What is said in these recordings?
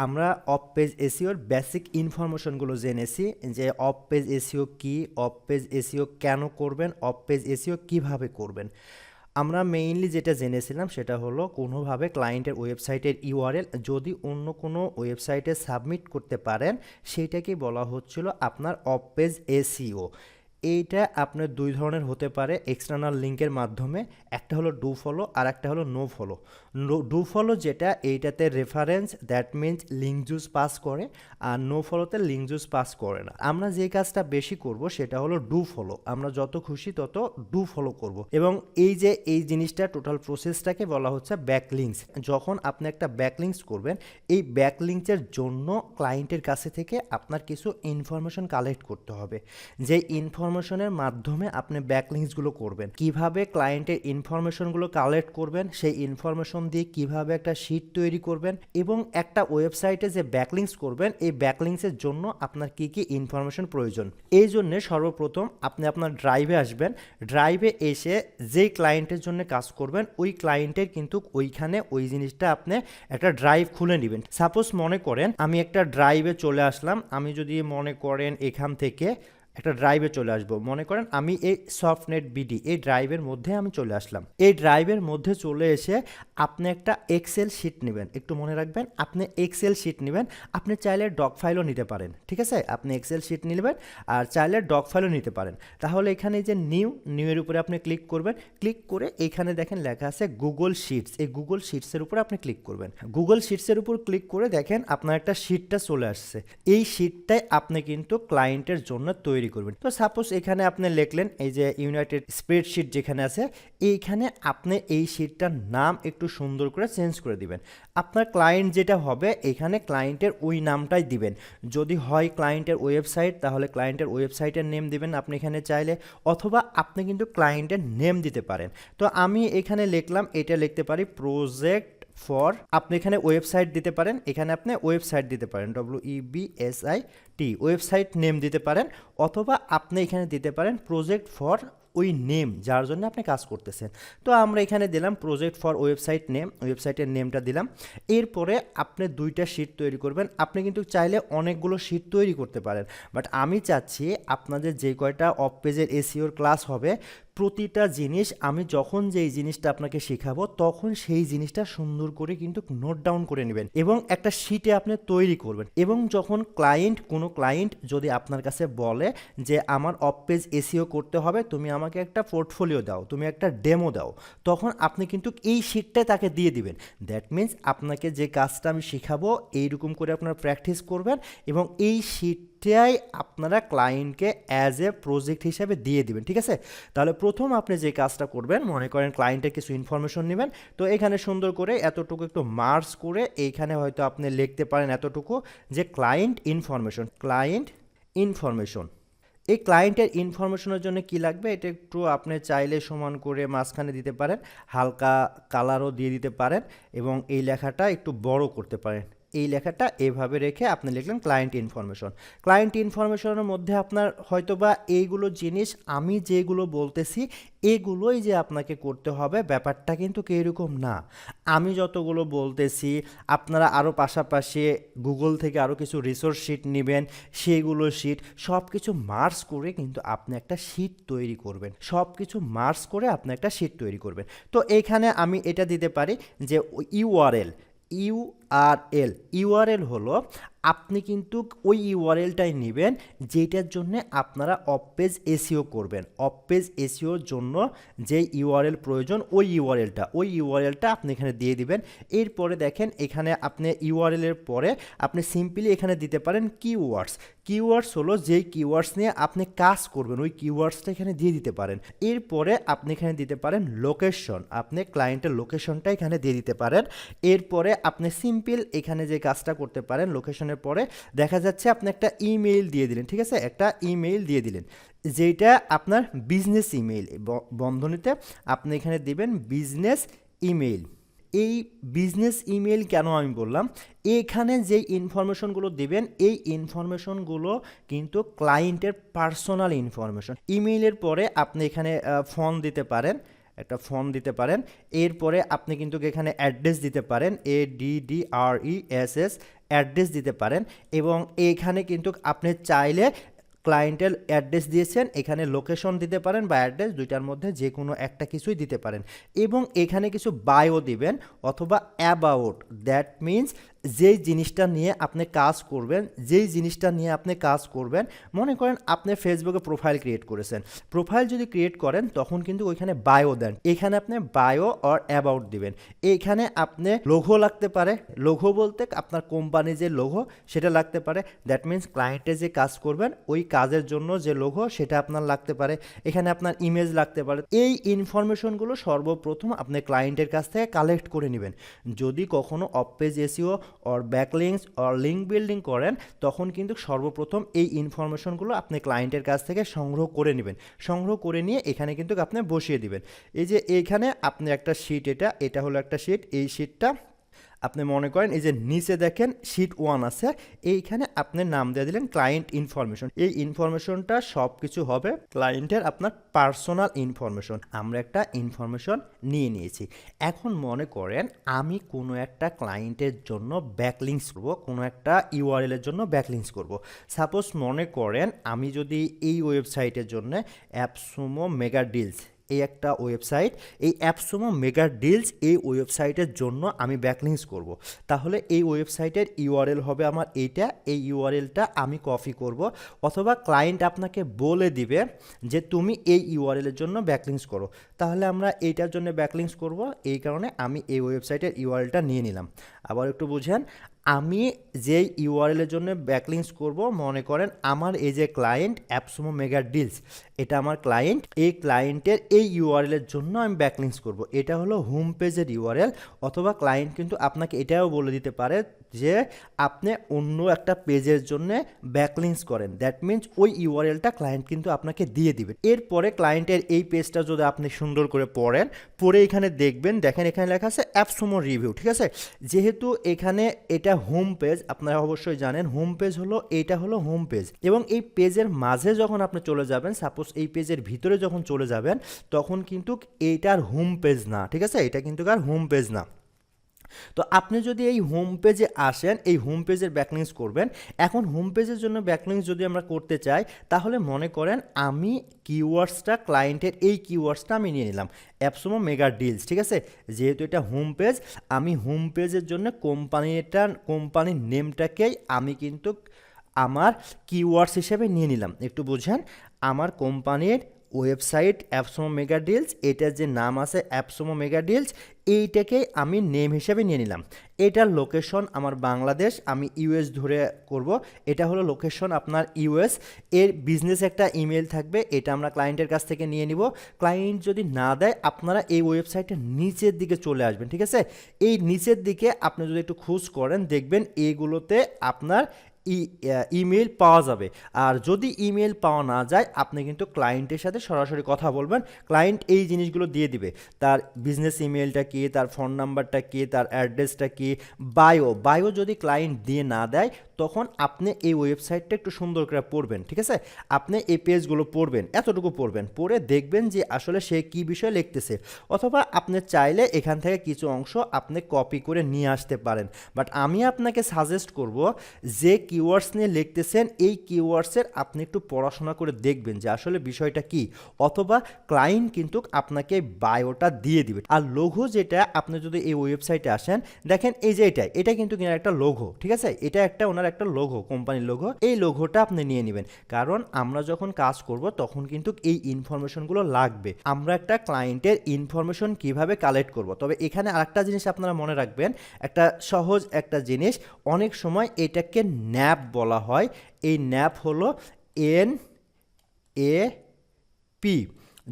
আমরা of page এসইওর basic ইনফরমেশনগুলো জেনেছি যে অফ পেজ এসইও কি, অফ পেজ এসইও কেন করবেন, অফ পেজ এসইও কিভাবে করবেন। আমরা মেইনলি যেটা জেনেছিলাম সেটা হলো কোনোভাবে ক্লায়েন্টের ওয়েবসাইটের ইউআরএল যদি অন্য কোনো ওয়েবসাইটে সাবমিট করতে পারেন সেইটাকেই বলা হচ্ছিল আপনার অফ পেজ এসইও। এইটা আপনার দুই ধরনের হতে পারে এক্সটার্নাল লিঙ্কের মাধ্যমে, একটা হলো ডু ফলো আর একটা হলো নো ফলো। ডু ফলো যেটা এইটাতে reference that means link juice pass করে, আর নো ফলোতে লিঙ্ক জুস পাস করে না। আমরা যে কাজটা বেশি করব সেটা হলো ডু ফলো, আমরা যত খুশি তত ডু ফলো করব। এবং এই জিনিসটা টোটাল প্রসেসটাকে বলা হচ্ছে ব্যাকলিঙ্কস। যখন আপনি একটা ব্যাকলিঙ্কস করবেন, এই ব্যাকলিঙ্কসের জন্য ক্লায়েন্টের কাছে থেকে আপনার কিছু ইনফরমেশন কালেক্ট করতে হবে, যে ইনফরমেশনের মাধ্যমে আপনি ব্যাকলিঙ্কসগুলো করবেন। কিভাবে ক্লায়েন্টের ইনফরমেশনগুলো কালেক্ট করবেন, সেই ইনফরমেশন দিয়ে কিভাবে একটা শিট তৈরি করবেন, এবং একটা ওয়েবসাইটে যে ব্যাকলিঙ্কস করবেন এই ব্যাকলিঙ্কসের জন্য আপনার কি কি ইনফরমেশন প্রয়োজন। এই জন্য সর্বপ্রথম আপনি আপনার ড্রাইভে আসবেন। ড্রাইভে এসে যেই ক্লায়েন্টের জন্য কাজ করবেন ওই ক্লায়েন্টের কিন্তু ওইখানে ওই জিনিসটা আপনি একটা ড্রাইভ খুলে নেবেন। সাপোজ মনে করেন আমি একটা ড্রাইভে চলে আসলাম, আমি যদি মনে করেন এখান থেকে একটা ড্রাইভে চলে আসবো, মনে করেন আমি এই সফটনেট বিডি এই ড্রাইভের মধ্যে আমি চলে আসলাম। এই ড্রাইভের মধ্যে চলে এসে আপনি একটা এক্সেল শিট নেবেন, একটু মনে রাখবেন আপনি এক্সেল শিট নেবেন। আপনি চাইলে ডক ফাইলও নিতে পারেন, ঠিক আছে, আপনি এক্সেল শিট নেবেন আর চাইলে ডক ফাইলও নিতে পারেন। তাহলে এখানে যে নিউ এর উপরে আপনি ক্লিক করবেন, ক্লিক করে এইখানে দেখেন লেখা আছে গুগল শিটস, এই গুগল শিটসের উপরে আপনি ক্লিক করবেন। গুগল শিটসের উপর ক্লিক করে দেখেন আপনার একটা শিটটা চলে আসছে। এই শিটটাই আপনি কিন্তু ক্লায়েন্টের জন্য তৈরি করবেন। তো সাপোজ এখানে আপনি লিখলেন এই যে ইউনাইটেড স্প্রেডশিট যেখানে আছে, এইখানে আপনি এই শিটটার নাম একটু সুন্দর করে চেঞ্জ করে দিবেন। আপনার ক্লায়েন্ট যেটা হবে এখানে ক্লায়েন্টের ওই নামটাই দিবেন। যদি হয় ক্লায়েন্টের ওয়েবসাইট তাহলে ক্লায়েন্টের ওয়েবসাইটের নেম দিবেন আপনি এখানে চাইলে, অথবা আপনি কিন্তু ক্লায়েন্টের নেম দিতে পারেন। তো আমি এখানে লিখলাম, এটা লিখতে পারি প্রজেক্ট ফর, আপনি এখানে ওয়েবসাইট দিতে পারেন, এখানে আপনি ওয়েবসাইট দিতে পারেন WEBSIT ওয়েবসাইট নেম দিতে পারেন, অথবা আপনি এখানে দিতে পারেন প্রজেক্ট ফর ওই নেম যার জন্য আপনি কাজ করতেছেন। তো আমরা এখানে দিলাম প্রজেক্ট ফর ওয়েবসাইট নেম, ওয়েবসাইটের নেমটা দিলাম। এরপরে আপনি দুইটা শিট তৈরি করবেন। আপনি কিন্তু চাইলে অনেকগুলো শিট তৈরি করতে পারেন, বাট আমি চাচ্ছি আপনাদের যে কয়টা অফ পেজের এসইওর ক্লাস হবে প্রতিটা জিনিস আমি যখন যেই জিনিসটা আপনাকে শেখাবো তখন সেই জিনিসটা সুন্দর করে কিন্তু নোট ডাউন করে নেবেন এবং একটা শিটে আপনি তৈরি করবেন। এবং যখন কোনো ক্লায়েন্ট যদি আপনার কাছে বলে যে আমার অফ পেজ এসইও করতে হবে, তুমি আমাকে একটা পোর্টফোলিও দাও, তুমি একটা ডেমো দাও, তখন আপনি কিন্তু এই শিটটা তাকে দিয়ে দিবেন। দ্যাট মিনস আপনাকে যে কাজটা আমি শেখাবো এইরকম করে আপনারা প্র্যাকটিস করবেন এবং এই শিটটাই আপনারা ক্লায়েন্টকে অ্যাজ এ প্রজেক্ট হিসাবে দিয়ে দিবেন, ঠিক আছে। তাহলে প্রথম আপনি যে কাজটা করবেন, মনে করেন ক্লায়েন্টের কিছু ইনফরমেশন নেবেন, তো এখানে সুন্দর করে এতটুকু একটু মার্জ করে এইখানে হয়তো আপনি লিখতে পারেন এতটুকু যে ক্লায়েন্ট ইনফরমেশন। এই ক্লায়েন্টের ইনফরমেশনের জন্য কি লাগবে এটা একটু আপনি চাইলে সমান করে মাঝখানে দিতে পারেন, হালকা কালারও দিয়ে দিতে পারেন এবং এই লেখাটা একটু বড় করতে পারেন। এই লেখাটা এভাবে রেখে আপনি লিখলেন ক্লায়েন্ট ইনফরমেশন। ক্লায়েন্ট ইনফরমেশনের মধ্যে আপনার হয়তোবা এইগুলো জিনিস আমি যেগুলো বলতেছি এগুলোই যে আপনাকে করতে হবে ব্যাপারটা কিন্তু এরকম না। আমি যতগুলো বলতেছি আপনারা আরও পাশাপাশি গুগল থেকে আরও কিছু রিসোর্স শিট নেবেন, সেইগুলো শিট সব কিছু মার্জ করে কিন্তু আপনি একটা শিট তৈরি করবেন, সব কিছু মার্জ করে আপনি একটা শিট তৈরি করবেন। তো এইখানে আমি এটা দিতে পারি যে ইউআরএল হলো আপনি কিন্তু ওই ইউআরএলটাই নেবেন যেটার জন্য আপনারা অফ পেজ এসইও করবেন। অফ পেজ এসইওর জন্য যে ইউআরএল প্রয়োজন ওই ইউআরএলটা আপনি এখানে দিয়ে দিবেন। এরপরে দেখেন এখানে আপনি ইউআরএলের পরে আপনি সিম্পলি এখানে দিতে পারেন কিওয়ার্ডস হলো যেই কিওয়ার্ডস নিয়ে আপনি কাজ করবেন ওই কিওয়ার্ডসটা এখানে দিয়ে দিতে পারেন। এরপরে আপনি এখানে দিতে পারেন লোকেশন, আপনি ক্লায়েন্টের লোকেশনটা এখানে দিয়ে দিতে পারেন। এরপরে আপনি সিম্পল এখানে যে কাজটা করতে পারেন লোকেশনের পরে দেখা যাচ্ছে আপনি একটা ইমেইল দিয়ে দিলেন, ঠিক আছে, একটা ইমেইল দিয়ে দিলেন যেটা আপনার বিজনেস ইমেইল, বন্ধনীতে আপনি এখানে দিবেন বিজনেস ইমেইল। এই বিজনেস ইমেইল কেন আমি বললাম, এখানে যে ইনফরমেশনগুলো দিবেন এই ইনফরমেশনগুলো কিন্তু ক্লায়েন্টের পার্সোনাল ইনফরমেশন। ইমেইলের পরে আপনি এখানে ফোন দিতে পারেন, একটা ফর্ম দিতে পারেন। এরপরে আপনি কিন্তু এখানে অ্যাড্রেস দিতে পারেন, ADDRESS অ্যাড্রেস দিতে পারেন। এবং এখানে কিন্তু আপনি চাইলে ক্লায়েন্টের অ্যাড্রেস দিয়েছেন, এখানে লোকেশন দিতে পারেন বা অ্যাড্রেস, দুইটার মধ্যে যে কোনো একটা কিছুই দিতে পারেন। এবং এখানে কিছু বায়ো দিবেন অথবা অ্যাবাউট, দ্যাট মিন্স যেই জিনিসটা নিয়ে আপনি কাজ করবেন, মনে করেন আপনি ফেসবুকে প্রোফাইল ক্রিয়েট করেছেন, প্রোফাইল যদি ক্রিয়েট করেন তখন কিন্তু ওইখানে বায়ো দেন, এখানে আপনি বায়ো অর অ্যাবাউট দিবেন। এইখানে আপনি লোগো লাগতে পারে, লোগো বলতে আপনার কোম্পানি যে লোগো সেটা লাগতে পারে, দ্যাট মিন্স ক্লায়েন্টে যে কাজ করবেন ওই কাজের জন্য যে লোগো সেটা আপনার লাগতে পারে, এখানে আপনার ইমেজ লাগতে পারে। এই ইনফরমেশনগুলো সর্বপ্রথম আপনি ক্লায়েন্টের কাছ থেকে কালেক্ট করে নেবেন। যদি কখনো of page SEO or backlinks or link building করেন তখন কিন্তু সর্বপ্রথম এই ইনফরমেশনগুলো আপনি ক্লায়েন্টের কাছ থেকে সংগ্রহ করে নেবেন। সংগ্রহ করে নিয়ে এখানে কিন্তু আপনি বসিয়ে দিবেন। এই যে এইখানে আপনি একটা শিট, এটা হলো একটা শিট, এই শিটটা আপনি মনে করেন এই যে নিচে দেখেন শিট 1 আছে, এইখানে আপনি নাম দিয়ে দিলেন ক্লায়েন্ট ইনফরমেশন। এই ইনফরমেশনটা সব কিছু হবে ক্লায়েন্টের আপনার পার্সোনাল ইনফরমেশন। আমরা একটা ইনফরমেশন নিয়ে নিয়েছি। এখন মনে করেন আমি কোনো একটা ক্লায়েন্টের জন্য ব্যাকলিংস করব, কোনো একটা ইউআরএল এর জন্য ব্যাকলিংস করব। সাপোজ মনে করেন আমি যদি এই ওয়েবসাইটের জন্য অ্যাপসুমো মেগা ডিলস, এই একটা ওয়েবসাইট, এই অ্যাপসুমো মেগা ডিলস এই ওয়েবসাইটের জন্য আমি ব্যাকলিংস করব। তাহলে এই ওয়েবসাইটের ইউআরএল হবে আমার এইটা, এই ইউআরএলটা আমি কপি করব, অথবা ক্লায়েন্ট আপনাকে বলে দিবে যে তুমি এই ইউআরএলের জন্য ব্যাকলিংস করো। তাহলে আমরা এইটার জন্য ব্যাকলিংস করব, এই কারণে আমি এই ওয়েবসাইটের ইউআরএলটা নিয়ে নিলাম। আবার একটু বুঝেন, আমি যেই ইউআরএলের জন্য ব্যাকলিংস করব, মনে করেন আমার এই যে ক্লায়েন্ট অ্যাপসুমো মেগা ডিলস, এটা আমার ক্লায়েন্ট, এই ক্লায়েন্টের এই ইউআরএলের জন্য আমি ব্যাকলিংস করব। এটা হলো হোম পেজের ইউআরএল। অথবা ক্লায়েন্ট কিন্তু আপনাকে এটাও বলে দিতে পারে যে আপনি অন্য একটা পেজের জন্য ব্যাকলিংস করেন, দ্যাট মিন্স ওই ইউআরএলটা ক্লায়েন্ট কিন্তু আপনাকে দিয়ে দিবে। এরপরে ক্লায়েন্টের এই পেজটা যদি আপনি সুন্দর করে পড়েন, পড়ে এখানে দেখবেন, দেখেন এখানে লেখা আছে অ্যাপসুমো রিভিউ, ঠিক আছে। যেহেতু এখানে এটা হোম পেজ, আপনারা অবশ্যই জানেন হোম পেজ হলো, এইটা হলো হোম পেজ। এবং এই পেজের মাঝে যখন আপনি চলে যাবেন, সাপোজ এই পেজের ভিতরে যখন চলে যাবেন, তখন কিন্তু এইটার হোম পেজ না, ঠিক আছে, এটা কিন্তু আর হোম পেজ না। তো আপনি যদি এই হোম পেজে আসেন, এই হোম পেজের ব্যাকলিংস করবেন। এখন হোম পেজের জন্য ব্যাকলিংস যদি আমরা করতে চাই, তাহলে মনে করেন আমি কিওয়ার্ডসটা, ক্লায়েন্টের এই কিওয়ার্ডসটা আমি নিয়ে নিলাম অ্যাপসুমো মেগা ডিলস, ঠিক আছে। যেহেতু এটা হোম পেজ, আমি হোম পেজের জন্য কোম্পানির নেমটাকেই আমি কিন্তু আমার কিওয়ার্ডস হিসেবে নিয়ে নিলাম। একটু বুঝেন, আমার কোম্পানির ওয়েবসাইট অ্যাপসুমো মেগা ডিলস, এটার যে নাম আছে অ্যাপসুমো মেগা ডিলস, এইটাকে আমি নেম হিসেবে নিয়ে নিলাম। এটার লোকেশন আমার বাংলাদেশ, আমি ইউএস ধরে করব। এটা হলো লোকেশন আপনার ইউএস। এর বিজনেস একটা ইমেল থাকবে, এটা আমরা ক্লায়েন্টের কাছ থেকে নিয়ে নিব। ক্লায়েন্ট যদি না দেয়, আপনারা এই ওয়েবসাইটের নিচের দিকে চলে আসবেন, ঠিক আছে। এই নিচের দিকে আপনি যদি একটু খোঁজ করেন, দেখবেন এইগুলোতে আপনার ইমেল পাওয়া যাবে। আর যদি ইমেল পাওয়া না যায়, আপনি কিন্তু ক্লায়েন্টের সাথে সরাসরি কথা বলবেন, ক্লায়েন্ট এই জিনিসগুলো দিয়ে দিবে, তার বিজনেস ইমেলটা কি, তার ফোন নাম্বারটা কি, তার অ্যাড্রেসটা কি, বায়ো যদি ক্লায়েন্ট দিয়ে না দেয়, তখন আপনি এই ওয়েবসাইটটা একটু সুন্দর করে পড়বেন, ঠিক আছে। আপনি এই পেজগুলো পড়বেন, এতটুকু পড়বেন, পড়ে দেখবেন যে আসলে সে কী বিষয় লিখতেছে। অথবা আপনি চাইলে এখান থেকে কিছু অংশ আপনি কপি করে নিয়ে আসতে পারেন। বাট আমি আপনাকে সাজেস্ট করব, যে কিওয়ার্ডস নিয়ে লিখতেছেন এই কিওয়ার্ডসের আপনি একটু পড়াশোনা করে দেখবেন যে আসলে বিষয়টা কি। অথবা ক্লায়েন্ট কিন্তু আপনাকে বায়োটা দিয়ে দিবে। আর লোগো যেটা, আপনি যদি এই ওয়েবসাইটে আসেন, দেখেন এই যে এটা কিন্তু কিনা একটা লোগো, ঠিক আছে। এটা একটা ওনার একটা লোগো, কোম্পানির লোগো। এই লোগোটা আপনি নিয়ে নেবেন, কারণ আমরা যখন কাজ করব তখন কিন্তু এই ইনফরমেশনগুলো লাগবে। আমরা একটা ক্লায়েন্টের ইনফরমেশন কিভাবে কালেক্ট করব। তবে এখানে আরেকটা জিনিস আপনারা মনে রাখবেন, একটা সহজ একটা জিনিস, অনেক সময় এটাকে ন্যাপ বলা হয়। এই ন্যাপ হলো NAP।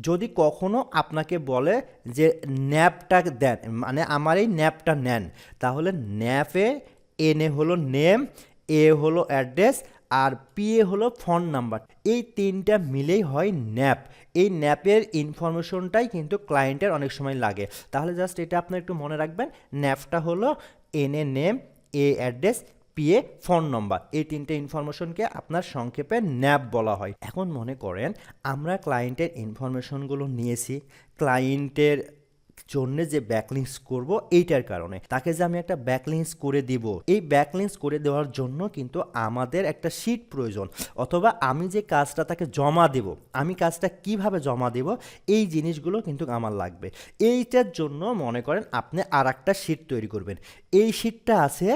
যদি কখনো আপনাকে বলে যে ন্যাপটা দেন, মানে আমার এই ন্যাপটা নেন, তাহলে ন্যাপে NA হলো নেম, A হলো অ্যাড্রেস, আর PA হলো ফোন নাম্বার, এই তিনটা মিলেই হয় ন্যাপ। এই ন্যাপের ইনফরমেশনটাই কিন্তু ক্লায়েন্টের অনেক সময় লাগে। তাহলে জাস্ট এটা আপনি একটু মনে রাখবেন, ন্যাপটা হলো NA name, A address, P PA, phone নম্বর, এই 3টে ইনফরমেশনকে আপনার সংক্ষেপে ন্যাপ বলা হয়। এখন মনে করেন আমরা ক্লায়েন্টের ইনফরমেশনগুলো নিয়েছি, ক্লায়েন্টের জন্য যে ব্যাকলিংস করব এইটার কারণে তাকে যে আমি একটা ব্যাকলিংস করে দিব, এই ব্যাকলিংস করে দেওয়ার জন্য কিন্তু আমাদের একটা শিট প্রয়োজন, অথবা আমি যে কাজটা তাকে জমা দেব, আমি কাজটা কিভাবে জমা দেব, এই জিনিসগুলো কিন্তু আমার লাগবে। এইটার জন্য মনে করেন আপনি আর একটা শিট তৈরি করবেন। এই শিটটা আছে,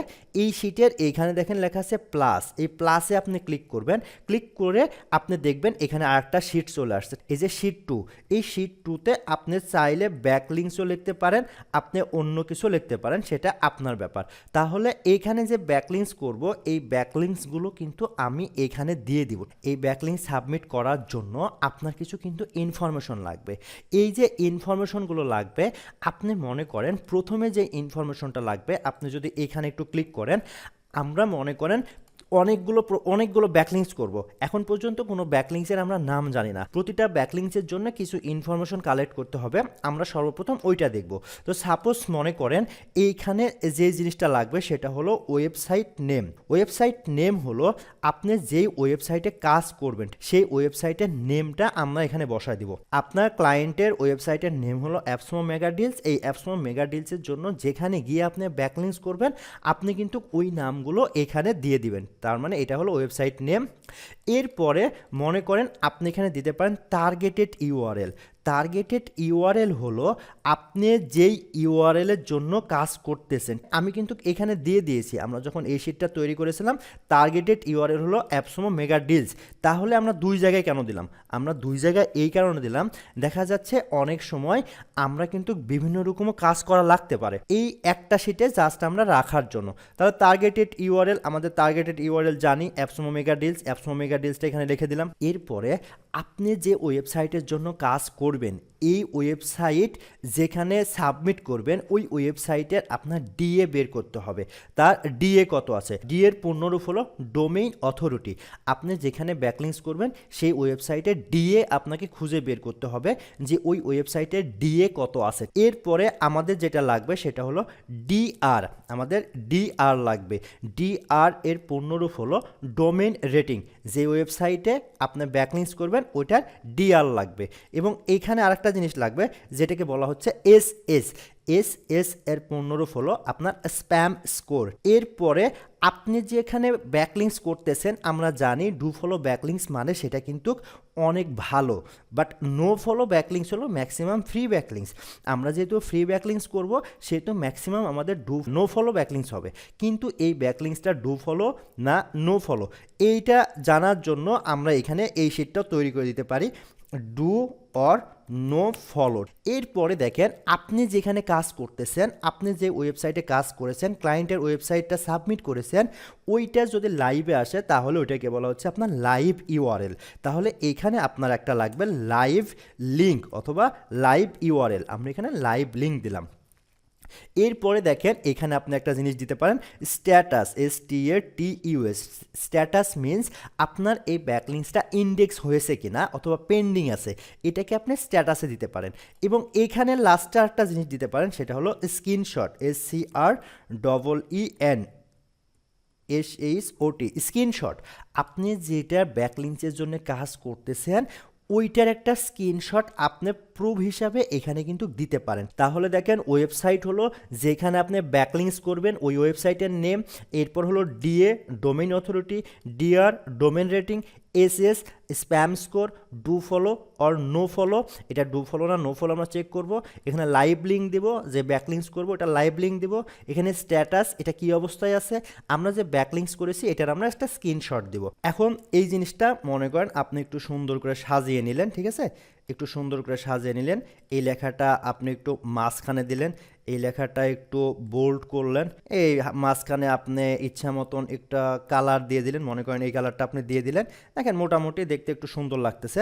এই শিটের এইখানে দেখেন লেখা আছে প্লাস, এই প্লাসে আপনি ক্লিক করবেন, ক্লিক করে আপনি দেখবেন এখানে আর একটা শিট চলে আসছে, এই যে শিট 2। এই শিট 2তে আপনি চাইলে ব্যাকলিংসও লিখতে পারেন, আপনি অন্য কিছু লিখতে পারেন, সেটা আপনার ব্যাপার। তাহলে এইখানে যে ব্যাকলিংস করব, এই ব্যাকলিংসগুলো কিন্তু আমি এখানে দিয়ে দিব। এই ব্যাকলিংস সাবমিট করার জন্য আপনার কিছু কিন্তু ইনফরমেশন লাগবে। এই যে ইনফরমেশনগুলো লাগবে, আপনি মনে করেন প্রথমে যে ইনফরমেশনটা লাগবে, আপনি যদি এখানে একটু ক্লিক করেন, আমরা মনে করেন অনেকগুলো ব্যাকলিংস করব। এখন পর্যন্ত কোনো ব্যাকলিংসের আমরা নাম জানি না, প্রতিটা ব্যাকলিংসের জন্য কিছু ইনফরমেশন কালেক্ট করতে হবে, আমরা সর্বপ্রথম ওইটা দেখব। তো সাপোজ মনে করেন এইখানে যে জিনিসটা লাগবে সেটা হলো ওয়েবসাইট নেম। ওয়েবসাইট নেম হলো আপনি যেই ওয়েবসাইটে কাজ করবেন সেই ওয়েবসাইটের নেমটা আমরা এখানে বসায় দিব। আপনার ক্লায়েন্টের ওয়েবসাইটের নেম হলো 𝐓𝐶𝐲 মেগা ডিলস। এই 𝐓𝐶𝐲 মেগা ডিলসের জন্য যেখানে গিয়ে আপনি ব্যাকলিংস করবেন, আপনি কিন্তু ওই নামগুলো এখানে দিয়ে দিবেন। তার মানে এটা হলো ওয়েবসাইট নেম। এরপরে মনে করেন আপনি এখানে দিতে পারেন টার্গেটেড ইউআরএল। টার্গেটেড ইউআরএল হলো আপনি যেই ইউআরএলের জন্য কাজ করতেছেন। আমি কিন্তু এখানে দিয়ে দিয়েছি, আমরা যখন এই শিটটা তৈরি করেছিলাম, টার্গেটেড ইউআরএল হলো 𝐓𝐶𝐲 মেগা ডিলস। তাহলে আমরা 2 জায়গায় কেন দিলাম? আমরা 2 জায়গায় এই কারণে দিলাম, দেখা যাচ্ছে অনেক সময় আমরা কিন্তু বিভিন্ন রকম কাজ করা লাগতে পারে, এই একটা শিটে জাস্ট আমরা রাখার জন্য। তাহলে টার্গেটেড ইউআরএল, আমাদের টার্গেটেড ইউআরএল জানি 𝐓𝐶𝐲 মেগা ডিলস, 𝐓𝐶𝐲 মেগা ডিলসটা এখানে লিখে দিলাম। এরপরে আপনি যে ওয়েবসাইটের জন্য কাজ করবেন, এই ওয়েবসাইট যেখানে সাবমিট করবেন, ওই ওয়েবসাইটের আপনার ডিএ বের করতে হবে। তার ডিএ কত আছে? ডিএ এর পূর্ণরূপ হলো ডোমেইন অথরিটি। আপনি যেখানে ব্যাকলিংস করবেন সেই ওয়েবসাইটের ডিএ আপনাকে খুঁজে বের করতে হবে যে ওই ওয়েবসাইটের ডিএ কত আছে। এরপরে আমাদের যেটা লাগবে সেটা হলো ডিআর, আমাদের ডিআর লাগবে। ডিআর এর পূর্ণরূপ হলো ডোমেইন রেটিং। যে ওয়েবসাইটে আপনি ব্যাকলিংস করবেন ওইটার ডিআর লাগবে। এবং এইখানে আরেকটা জিনিস লাগবে যেটাকে বলা হচ্ছে এসএস। এসএস এর পূর্ণরূপ হলো আপনার স্প্যাম স্কোর। এরপরে আপনি যেখানে ব্যাকলিংস করতেছেন, আমরা জানি ডু ফলো ব্যাকলিংস মানে সেটা কিন্তু অনেক ভালো, বাট নো ফলো ব্যাকলিংস হলো ম্যাক্সিমাম ফ্রি ব্যাকলিংস। আমরা যেহেতু ফ্রি ব্যাকলিংস করব সেহেতু ম্যাক্সিমাম আমাদের নো ফলো ব্যাকলিংস হবে, কিন্তু এই ব্যাকলিংসটা ডু ফলো না নো ফলো, এইটা জানার জন্য আমরা এখানে এই শিটটা তৈরি করে দিতে পারি, ডু অর নো ফলোড। এরপরে দেখেন আপনি যেখানে কাজ করতেছেন, আপনি যে ওয়েবসাইটে কাজ করেছেন, ক্লায়েন্টের ওয়েবসাইটটা সাবমিট করেছেন, ওইটা যদি লাইভে আসে তাহলে ওইটাকে বলা হচ্ছে আপনার লাইভ ইউআরএল। তাহলে এখানে আপনার একটা লাগবে লাইভ লিঙ্ক অথবা লাইভ ইউআরএল, আমরা এখানে লাইভ লিঙ্ক দিলাম। এরপরে দেখেন এখানে আপনি একটা জিনিস দিতে পারেন স্ট্যাটাস, STATUS। স্ট্যাটাস মিনস আপনার এই ব্যাকলিংসটা ইন্ডেক্স হয়েছে কিনা অথবা পেন্ডিং আছে, এটাকে আপনি স্ট্যাটাসে দিতে পারেন। এবং এখানে লাস্টে একটা জিনিস দিতে পারেন সেটা হলো স্ক্রিনশট, SCREENSHOT। স্ক্রিনশট, আপনি যেটা ব্যাকলিংসের জন্য কাজ করতেছেন ওইটার একটা স্ক্রিনশট আপনি প্রুফ হিসাবে এখানে কিন্তু দিতে পারেন। তাহলে দেখেন ওয়েবসাইট হলো যেখানে আপনি ব্যাকলিংস করবেন ওই ওয়েবসাইটের নেম, এরপর হলো DA domain authority, DR domain rating, SS spam score, do follow or no follow, এটা ডু ফলো না নো ফলো আমরা চেক করব। এখানে লাইভ লিঙ্ক দেব, যে ব্যাকলিংস করব এটা লাইভ লিঙ্ক দেব। এখানে স্ট্যাটাস, এটা কি অবস্থায় আছে, আমরা যে ব্যাকলিংস করেছি এটার আমরা একটা স্ক্রিনশট দেব। এখন এই জিনিসটা মনে করেন আপনি একটু সুন্দর করে সাজিয়ে নিলেন, ঠিক আছে, একটু সুন্দর করে সাজিয়ে নিলেন। এই লেখাটা আপনি একটু মাঝখানে দিলেন, এই লেখাটা একটু বোল্ড করলেন, এই মাঝখানে আপনি ইচ্ছা মতন একটা কালার দিয়ে দিলেন, মনে করেন এই কালারটা আপনি দিয়ে দিলেন। দেখেন মোটামুটি দেখতে একটু সুন্দর লাগতেছে।